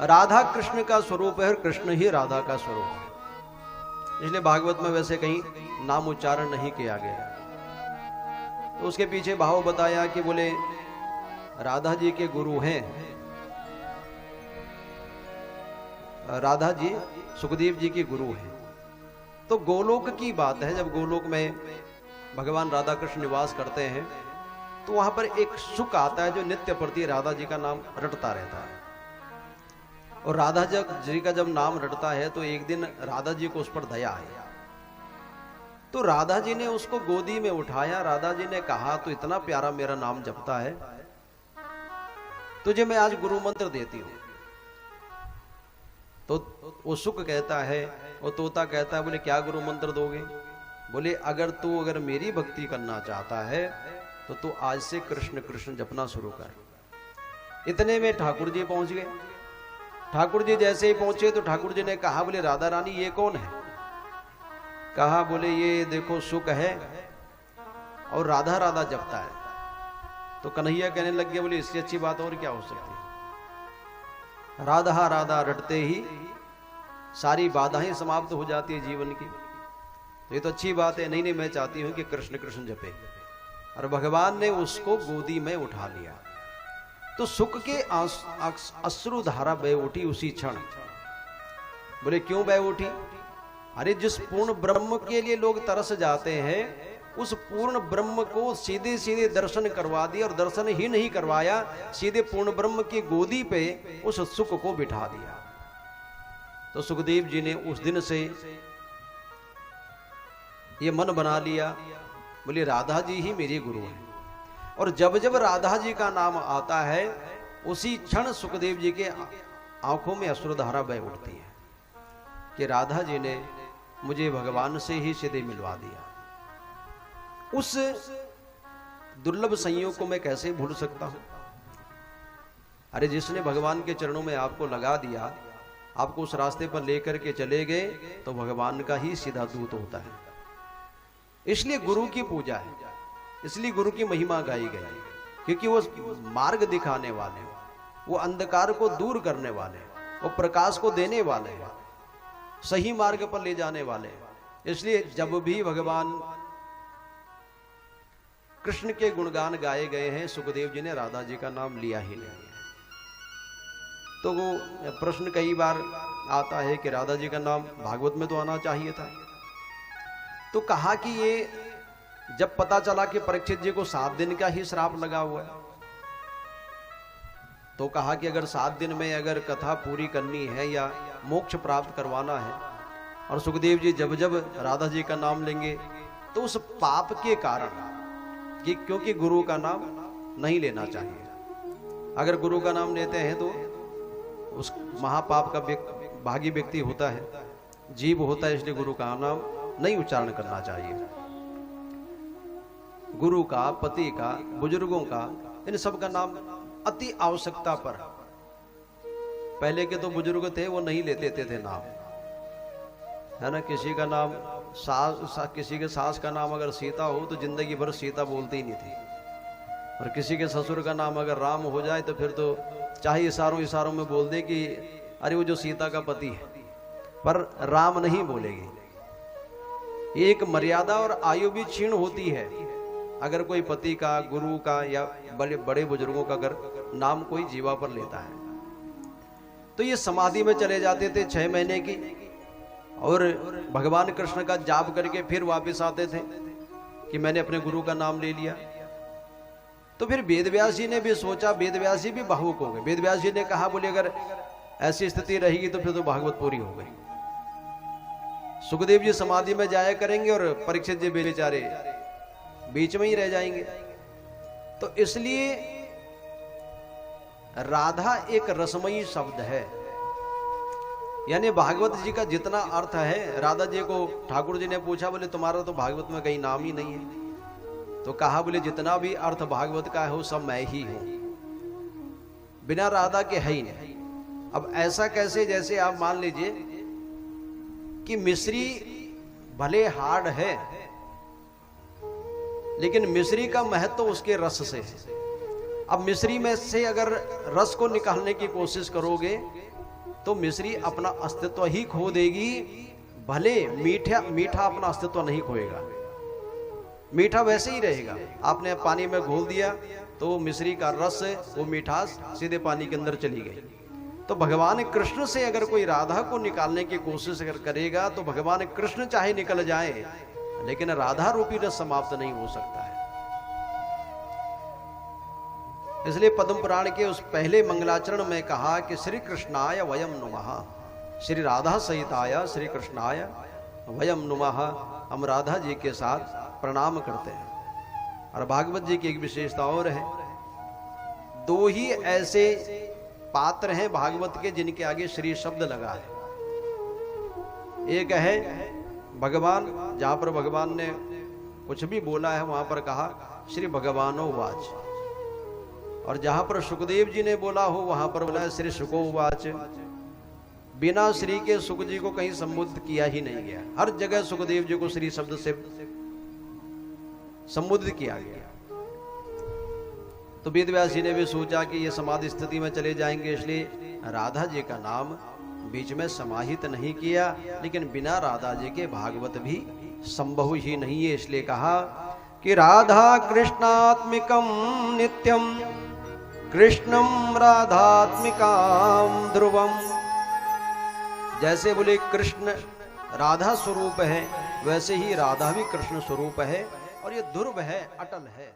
राधा कृष्ण का स्वरूप है और कृष्ण ही राधा का स्वरूप है। इसलिए भागवत में वैसे कहीं नाम उच्चारण नहीं किया गया। तो उसके पीछे भाव बताया कि बोले राधा जी के गुरु हैं, राधा जी सुखदेव जी के गुरु हैं। तो गोलोक की बात है, जब गोलोक में भगवान राधा कृष्ण निवास करते हैं तो वहां पर एक सुख आता है जो नित्य प्रति राधा जी का नाम रटता रहता है। और राधा जी का जब नाम रटता है तो एक दिन राधा जी को उस पर दया आई। तो राधा जी ने उसको गोदी में उठाया। राधा जी ने कहा तो इतना प्यारा मेरा नाम जपता है, तुझे मैं आज गुरु मंत्र देती हूं। तो वो सुख कहता है, वो तोता कहता है, बोले क्या गुरु मंत्र दोगे? बोले अगर मेरी भक्ति करना चाहता है तो तू आज से कृष्ण कृष्ण जपना शुरू कर। इतने में ठाकुर जी पहुंच गए। ठाकुर जी जैसे ही पहुंचे तो ठाकुर जी ने कहा, बोले राधा रानी ये कौन है? कहा, बोले ये देखो सुख है और राधा राधा जपता है। तो कन्हैया कहने लग गया, बोले इससे अच्छी बात और क्या हो सकती है? राधा राधा रटते ही सारी बाधाएं समाप्त हो जाती है जीवन की। तो ये तो अच्छी बात है। नहीं, मैं चाहती हूं कि कृष्ण कृष्ण जपे। और भगवान ने उसको गोदी में उठा लिया। तो सुख के अश्रु धारा बह उठी उसी क्षण। बोले क्यों बह उठी? अरे जिस पूर्ण ब्रह्म के लिए लोग तरस जाते हैं, उस पूर्ण ब्रह्म को सीधे सीधे दर्शन करवा दिया। और दर्शन ही नहीं करवाया, सीधे पूर्ण ब्रह्म की गोदी पे उस सुख को बिठा दिया। तो सुखदेव जी ने उस दिन से ये मन बना लिया, बोले राधा जी ही मेरे गुरु हैं। और जब जब राधा जी का नाम आता है उसी क्षण सुखदेव जी के आंखों में अश्रुधारा बह उठती है कि राधा जी ने मुझे भगवान से ही सीधे मिलवा दिया। उस दुर्लभ संयोग को मैं कैसे भूल सकता हूं? अरे जिसने भगवान के चरणों में आपको लगा दिया, आपको उस रास्ते पर लेकर के चले गए, तो भगवान का ही सीधा दूत होता है। इसलिए गुरु की पूजा है, इसलिए गुरु की महिमा गाई गई, क्योंकि वो मार्ग दिखाने वाले, वो अंधकार को दूर करने वाले, वो प्रकाश को देने वाले, सही मार्ग पर ले जाने वाले। इसलिए जब भी भगवान कृष्ण के गुणगान गाए गए हैं, सुखदेव जी ने राधा जी का नाम लिया ही नहीं है। तो वो प्रश्न कई बार आता है कि राधा जी का नाम भागवत में तो आना चाहिए था। तो कहा कि ये जब पता चला कि परीक्षित जी को 7 दिन का ही श्राप लगा हुआ है, तो कहा कि अगर 7 दिन में अगर कथा पूरी करनी है या मोक्ष प्राप्त करवाना है, और सुखदेव जी जब जब राधा जी का नाम लेंगे तो उस पाप के कारण, कि क्योंकि गुरु का नाम नहीं लेना चाहिए, अगर गुरु का नाम लेते हैं तो उस महापाप का भागी व्यक्ति होता है, जीव होता है, इसलिए गुरु का नाम नहीं उच्चारण करना चाहिए। गुरु का, पति का, बुजुर्गों का, इन सब का नाम अति आवश्यकता पर। पहले के तो बुजुर्ग थे वो नहीं लेते थे नाम, है ना। किसी का नाम किसी के सास का नाम अगर सीता हो तो जिंदगी भर सीता बोलती ही नहीं थी। और किसी के ससुर का नाम अगर राम हो जाए तो फिर तो चाहे इशारों में बोल दे कि अरे वो जो सीता का पति है, पर राम नहीं बोलेगी। एक मर्यादा और आयु भी क्षीण होती है अगर कोई पति का, गुरु का या बड़े बुजुर्गों का अगर नाम कोई जीवा पर लेता है। तो ये समाधि में चले जाते थे 6 महीने की, और भगवान कृष्ण का जाप करके फिर वापस आते थे कि मैंने अपने गुरु का नाम ले लिया। तो फिर वेदव्यास जी ने भी सोचा, वेदव्यास जी भी भावुक हो गए। वेदव्यास जी ने कहा, बोले अगर ऐसी स्थिति रहेगी तो फिर तो भागवत पूरी हो गई। सुखदेव जी समाधि में जाया करेंगे और परीक्षित जी बेचारे बीच में ही रह जाएंगे। तो इसलिए राधा एक रसमयी शब्द है, यानी भागवत जी का जितना अर्थ है। राधा जी को ठाकुर जी ने पूछा, बोले तुम्हारा तो भागवत में कहीं नाम ही नहीं है। तो कहा, बोले जितना भी अर्थ भागवत का है वो सब मैं ही हूं, बिना राधा के है ही नहीं। अब ऐसा कैसे? जैसे आप मान लीजिए कि मिश्री भले हार्ड है, लेकिन मिश्री का महत्व उसके रस से है। अब मिश्री में से अगर रस को निकालने की कोशिश करोगे तो मिश्री अपना अस्तित्व ही खो देगी, भले मीठा अपना अस्तित्व नहीं खोएगा, मीठा वैसे ही रहेगा। आपने पानी में घोल दिया तो मिश्री का रस, वो मिठास सीधे पानी के अंदर चली गई। तो भगवान कृष्ण से अगर कोई राधा को निकालने की कोशिश अगर करेगा तो भगवान कृष्ण चाहे निकल जाए, लेकिन राधा रूपी रस समाप्त नहीं हो सकता है। इसलिए पद्म पुराण के उस पहले मंगलाचरण में कहा कि श्री कृष्णाय वयम नुमः, श्री राधा सहिताय श्री कृष्णाय वयम नुमः, हम राधा जी के साथ प्रणाम करते हैं। और भागवत जी की एक विशेषता और है, दो ही ऐसे पात्र हैं भागवत के जिनके आगे श्री शब्द लगा है। एक है भगवान, जहां पर भगवान ने कुछ भी बोला है वहां पर कहा श्री भगवानो वाच, और जहां पर सुखदेव जी ने बोला हो वहां पर बोला श्री सुको वाच। बिना श्री के सुख जी को कहीं संबोधित किया ही नहीं गया, हर जगह सुखदेव जी को श्री शब्द से संबोधित किया गया। तो वेद व्यास जी ने भी सोचा कि ये समाधि स्थिति में चले जाएंगे, इसलिए राधा जी का नाम बीच में समाहित नहीं किया। लेकिन बिना राधा जी के भागवत भी संभव ही नहीं है, इसलिए कहा कि राधा कृष्णात्मिकम नित्यम कृष्णम राधात्मिकाम ध्रुवम। जैसे बोले कृष्ण राधा स्वरूप है, वैसे ही राधा भी कृष्ण स्वरूप है, और ये ध्रुव है, अटल है।